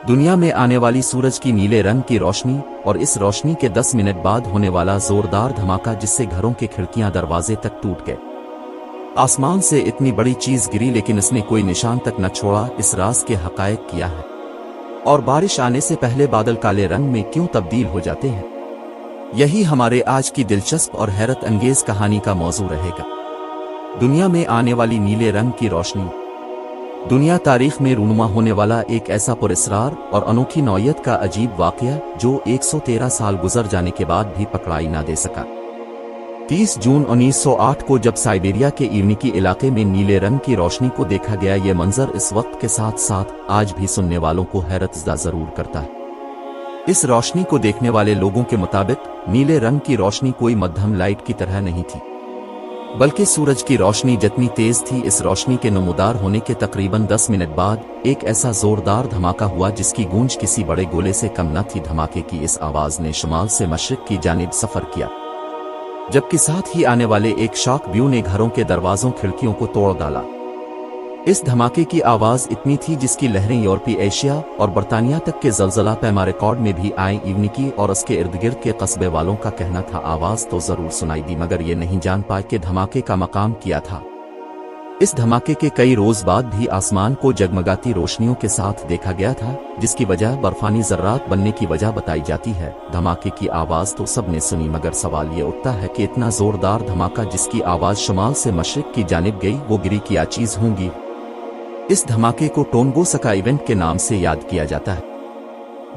दुनिया में आने वाली सूरज की नीले रंग की रोशनी और इस रोशनी के 10 मिनट बाद होने वाला जोरदार धमाका जिससे घरों के खिड़कियां दरवाजे तक टूट गए। आसमान से इतनी बड़ी चीज गिरी लेकिन इसने कोई निशान तक न छोड़ा। इस राज के हकायक किया है। और बारिश आने से पहले बादल काले रंग में क्यों तब्दील हो जाते हैं, यही हमारे आज की दिलचस्प और हैरत अंगेज कहानी का मौजू रहेगा। दुनिया में आने वाली नीले रंग की रोशनी। दुनिया तारीख में रूनुमा होने वाला एक ऐसा पुरस्कार और अनोखी नौयत का अजीब वाकया जो 113 साल गुजर जाने के बाद भी पकड़ाई ना दे सका। 30 जून 1908 को जब साइबेरिया के इवनिकी इलाके में नीले रंग की रोशनी को देखा गया, ये मंजर इस वक्त के साथ साथ आज भी सुनने वालों को हैरतज़दा जरूर करता है। इस रोशनी को देखने वाले लोगों के मुताबिक नीले रंग की रोशनी कोई मध्यम लाइट की तरह नहीं थी, बल्कि सूरज की रोशनी जितनी तेज थी। इस रोशनी के नमूदार होने के तकरीबन 10 मिनट बाद एक ऐसा जोरदार धमाका हुआ जिसकी गूंज किसी बड़े गोले से कम न थी। धमाके की इस आवाज ने शुमाल से मशरिक की जानिब सफर किया, जबकि साथ ही आने वाले एक शॉक व्यू ने घरों के दरवाजों खिड़कियों को तोड़ डाला। इस धमाके की आवाज इतनी थी जिसकी लहरें यूरोपीय एशिया और बरतानिया तक के जलजला पैमा रिकॉर्ड में भी आई। इवनिकी और उसके इर्द गिर्द के कस्बे वालों का कहना था आवाज तो जरूर सुनाई दी, मगर ये नहीं जान पाए कि धमाके का मकाम क्या था। इस धमाके के कई रोज बाद भी आसमान को जगमगाती रोशनियों के साथ देखा गया था, जिसकी वजह बर्फानी जर्रात बनने की वजह बताई जाती है। धमाके की आवाज तो सबने सुनी, मगर सवाल ये उठता है कि इतना जोरदार धमाका जिसकी आवाज शुमाल से मशरिक की जानिब गई, वो गिरी क्या चीज होंगी। इस धमाके को टोंगोसका इवेंट के नाम से याद किया जाता है,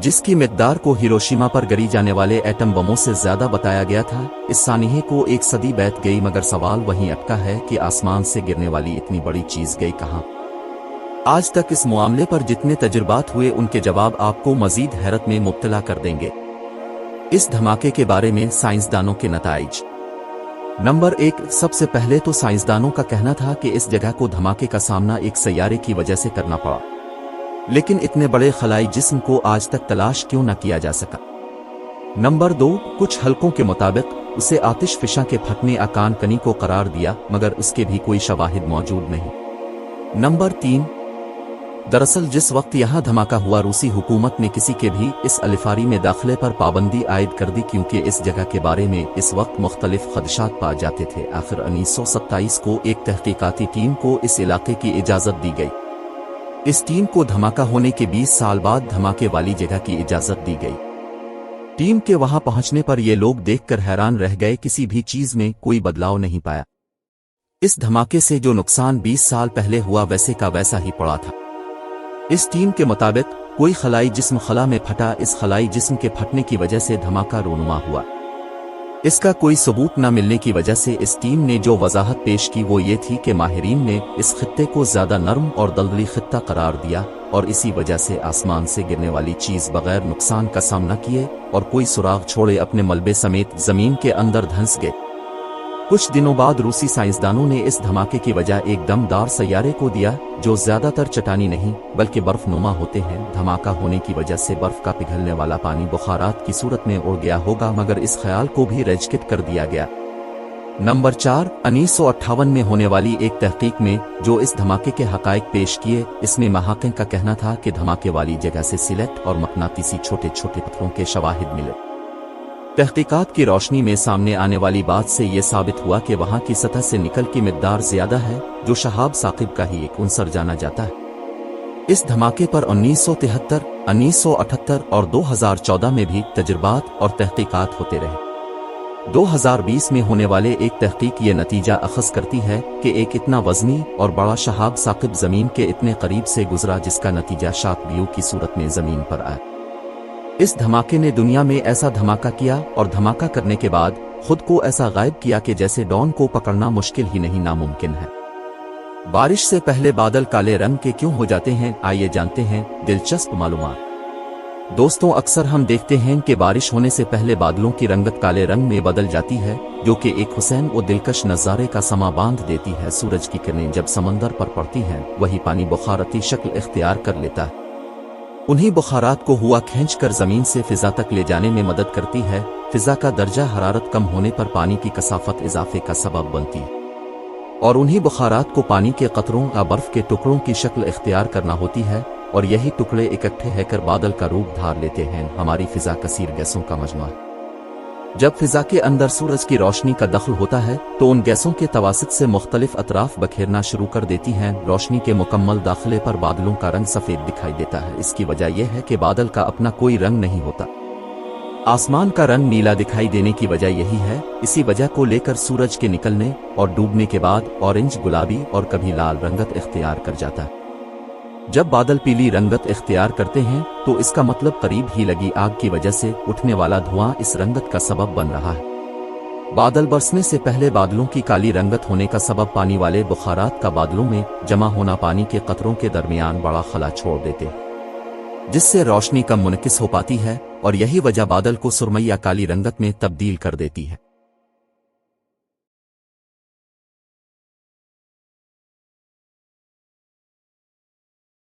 जिसकी मिकदार को हिरोशिमा पर गिरी जाने वाले एटम बमों से ज्यादा बताया गया था। इस सानिहे को एक सदी बीत गई, मगर सवाल वहीं अटका है कि आसमान से गिरने वाली इतनी बड़ी चीज गई कहां। आज तक इस मामले पर जितने तजुर्बात हुए उनके जवाब आपको मजीद हैरत में मुब्तला कर देंगे। इस धमाके के बारे में साइंसदानों के नताइज। नंबर 1, सबसे पहले तो साइंसदानों का कहना था कि इस जगह को धमाके का सामना एक सैयारे की वजह से करना पड़ा, लेकिन इतने बड़े खलाई जिस्म को आज तक तलाश क्यों न किया जा सका। नंबर 2, कुछ हलकों के मुताबिक उसे आतिश फिशा के फटने आकान कनी को करार दिया, मगर उसके भी कोई शवाहिद मौजूद नहीं। नंबर 3, दरअसल जिस वक्त यहाँ धमाका हुआ रूसी हुकूमत ने किसी के भी इस अलिफारी में दाखिले पर पाबंदी आयद कर दी, क्योंकि इस जगह के बारे में इस वक्त मुख्तलिफ खदशात पाए जाते थे। आखिर 1927 को एक तहकीकाती टीम को इस इलाके की इजाजत दी गई। इस टीम को धमाका होने के 20 साल बाद धमाके वाली जगह की इजाजत दी गई। टीम के वहां पहुंचने पर ये लोग देखकर हैरान रह गए, किसी भी चीज में कोई बदलाव नहीं पाया। इस धमाके से जो नुकसान 20 साल पहले हुआ वैसे का वैसा ही पड़ा था। इस टीम के मुताबिक कोई खलाई जिस्म खला में फटा, इस खलाई जिस्म के फटने की वजह से धमाका रूनुमा हुआ। इसका कोई सबूत न मिलने की वजह से इस टीम ने जो वजाहत पेश की वो ये थी कि माहिरीन ने इस खित्ते को ज्यादा नर्म और दलदली खित्ता करार दिया, और इसी वजह से आसमान से गिरने वाली चीज बगैर नुकसान का सामना किए और कोई सुराग छोड़े अपने मलबे समेत जमीन के अंदर धंस गए। कुछ दिनों बाद रूसी साइंसदानों ने इस धमाके की वजह एक दमदार सैयारे को दिया, जो ज्यादातर चट्टानी नहीं बल्कि बर्फनुमा होते हैं। धमाका होने की वजह से बर्फ का पिघलने वाला पानी बुखारात की सूरत में उड़ गया होगा, मगर इस ख्याल को भी रजकित कर दिया गया। नंबर 4, 1958 में होने वाली एक तहकीक में जो इस धमाके के हकायक पेश किए, इसमें महाकिम का कहना था कि धमाके वाली जगह से सिलेट और मकनातीसी छोटे छोटे पत्थरों के शवाहिद मिले। तहकीकात की रोशनी में सामने आने वाली बात से यह साबित हुआ कि वहां की सतह से निकल की मिकदार ज्यादा है, जो शहाब साकिब का ही एक उनसर जाना जाता है। इस धमाके पर 1973, 1978 और 2014 में भी तजुर्बात और तहकीकात होते रहे। 2020 में होने वाले एक तहकीक ये नतीजा अखज़ करती है कि एक इतना वजनी और बड़ा शहाब साकिब जमीन के इतने करीब से गुजरा, जिसका नतीजा शॉक व्यू की सूरत में जमीन पर आया। इस धमाके ने दुनिया में ऐसा धमाका किया और धमाका करने के बाद खुद को ऐसा गायब किया कि जैसे डॉन को पकड़ना मुश्किल ही नहीं नामुमकिन है। बारिश से पहले बादल काले रंग के क्यों हो जाते हैं, आइए जानते हैं दिलचस्प मालूमात। दोस्तों, अक्सर हम देखते हैं कि बारिश होने से पहले बादलों की रंगत काले रंग में बदल जाती है, जो कि एक हुसैन व दिलकश नज़ारे का समा बांध देती है। सूरज की किरणें जब समंदर पर पड़ती हैं, वही पानी बुखारती शक्ल इख्तियार कर लेता है। उन्हीं बुखारात को हुआ खींच कर जमीन से फिजा तक ले जाने में मदद करती है। फिजा का दर्जा हरारत कम होने पर पानी की कसाफत इजाफे का सबब बनती है, और उन्हीं बुखारात को पानी के कतरों या बर्फ के टुकड़ों की शक्ल इख्तियार करना होती है, और यही टुकड़े इकट्ठे होकर बादल का रूप धार लेते हैं। हमारी फिजा कसीर गैसों का मजमू है। जब फिजा के अंदर सूरज की रोशनी का दखल होता है तो उन गैसों के तवासुत से मुख्तलिफ अतराफ बखेरना शुरू कर देती हैं। रोशनी के मुकम्मल दाखिले पर बादलों का रंग सफ़ेद दिखाई देता है। इसकी वजह यह है कि बादल का अपना कोई रंग नहीं होता। आसमान का रंग नीला दिखाई देने की वजह यही है। इसी वजह को लेकर सूरज के निकलने और डूबने के बाद ऑरेंज, गुलाबी और कभी लाल रंगत इख्तियार कर जाता है। जब बादल पीली रंगत इख्तियार करते हैं तो इसका मतलब करीब ही लगी आग की वजह से उठने वाला धुआं इस रंगत का सबब बन रहा है। बादल बरसने से पहले बादलों की काली रंगत होने का सबब पानी वाले बुखारात का बादलों में जमा होना पानी के कतरों के दरमियान बड़ा खला छोड़ देते हैं, जिससे रोशनी कम मुनकिस हो पाती है और यही वजह बादल को सुरमई या काली रंगत में तब्दील कर देती है।